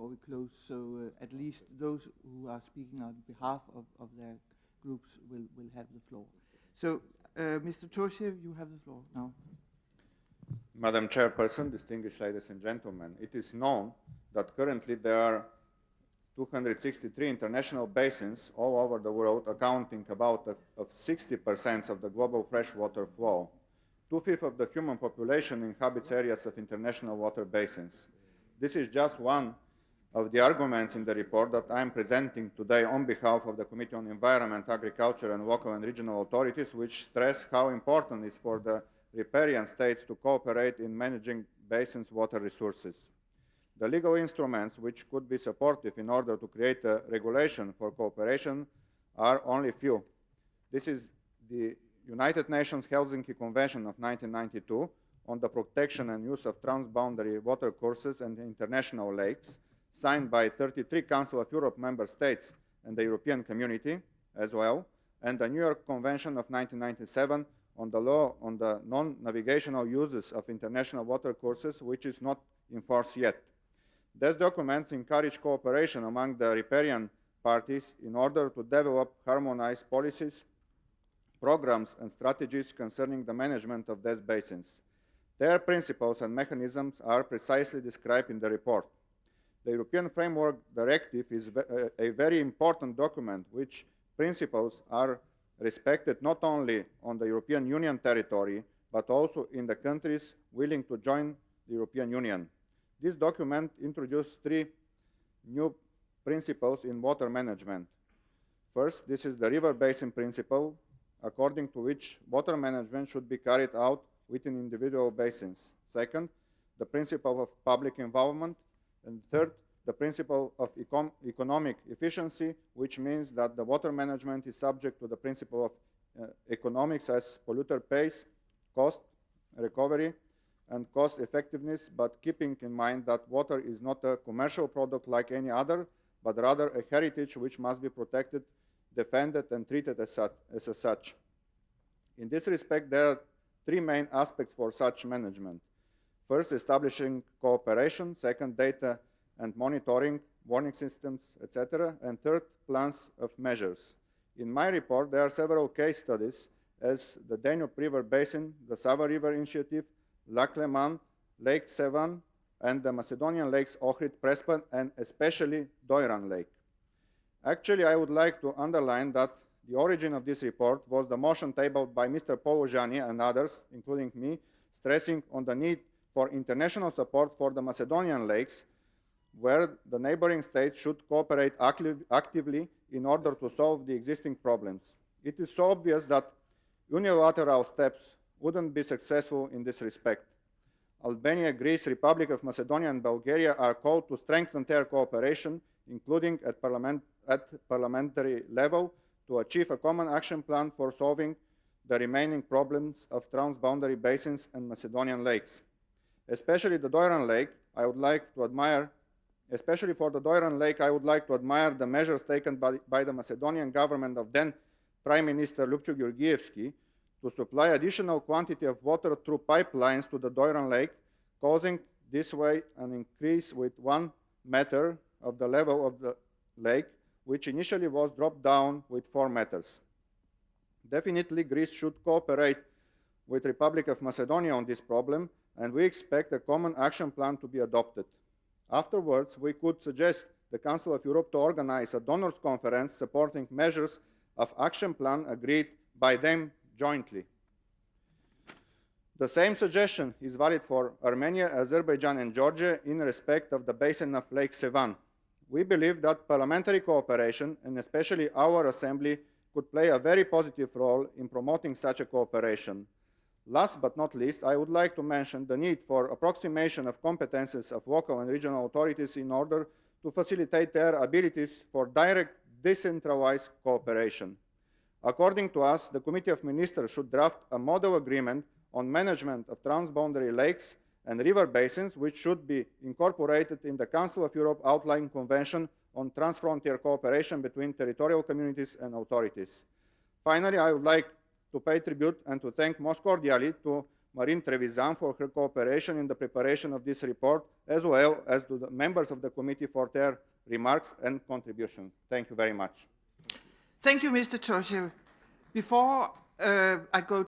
before we close, so at least those who are speaking on behalf of their groups will have the floor. So, Mr. Toshev, you have the floor now. Madam Chairperson, distinguished ladies and gentlemen, it is known that currently there are 263 international basins all over the world, accounting about 60% of the global freshwater flow. 2/5 of the human population inhabits areas of international water basins. This is just one of the arguments in the report that I am presenting today on behalf of the Committee on Environment, Agriculture and Local and Regional Authorities, which stress how important it is for the riparian states to cooperate in managing basins' water resources. The legal instruments which could be supportive in order to create a regulation for cooperation are only few. This is the United Nations Helsinki Convention of 1992 on the protection and use of transboundary watercourses and international lakes, signed by 33 Council of Europe member states and the European Community as well, and the New York Convention of 1997 on the law on the non-navigational uses of international watercourses, which is not in force yet. These documents encourage cooperation among the riparian parties in order to develop harmonized policies, programs and strategies concerning the management of these basins. Their principles and mechanisms are precisely described in the report. The European Framework Directive is a very important document which principles are respected not only on the European Union territory, but also in the countries willing to join the European Union. This document introduced 3 new principles in water management. First, this is the river basin principle, according to which water management should be carried out within individual basins. Second, the principle of public involvement. And third, the principle of economic efficiency, which means that the water management is subject to the principle of economics as polluter pays, cost, recovery, and cost effectiveness, but keeping in mind that water is not a commercial product like any other, but rather a heritage which must be protected, defended, and treated as such. In this respect, there are 3 main aspects for such management. First, establishing cooperation. Second, data and monitoring, warning systems, etc. And third, plans of measures. In my report, there are several case studies as the Danube River Basin, the Sava River Initiative, Lac Leman, Lake Sevan, and the Macedonian lakes Ohrid, Prespa, and especially Doiran Lake. Actually, I would like to underline that the origin of this report was the motion tabled by Mr. Polojani and others, including me, stressing on the need for international support for the Macedonian lakes, where the neighboring states should cooperate actively in order to solve the existing problems. It is so obvious that unilateral steps wouldn't be successful in this respect. Albania, Greece, Republic of Macedonia, and Bulgaria are called to strengthen their cooperation, including at parliamentary level, to achieve a common action plan for solving the remaining problems of transboundary basins and Macedonian lakes. Especially the Doiran Lake, I would like to admire Especially for the Doiran Lake, I would like to admire the measures taken by the Macedonian government of then Prime Minister Lupciu Georgievski to supply additional quantity of water through pipelines to the Doiran Lake, causing this way an increase with 1 meter of the level of the lake, which initially was dropped down with 4 meters. Definitely, Greece should cooperate with the Republic of Macedonia on this problem, and we expect a common action plan to be adopted. Afterwards, we could suggest the Council of Europe to organize a donors conference supporting measures of action plan agreed by them jointly. The same suggestion is valid for Armenia, Azerbaijan, and Georgia in respect of the basin of Lake Sevan. We believe that parliamentary cooperation, and especially our Assembly, could play a very positive role in promoting such a cooperation. Last but not least, I would like to mention the need for approximation of competences of local and regional authorities in order to facilitate their abilities for direct decentralized cooperation. According to us, the Committee of Ministers should draft a model agreement on management of transboundary lakes and river basins, which should be incorporated in the Council of Europe Outline Convention on transfrontier cooperation between territorial communities and authorities. Finally, I would like to pay tribute and to thank most cordially to Marine Trevisan for her cooperation in the preparation of this report, as well as to the members of the committee for their remarks and contributions. Thank you very much. Thank you, Mr. Toshev. Before I go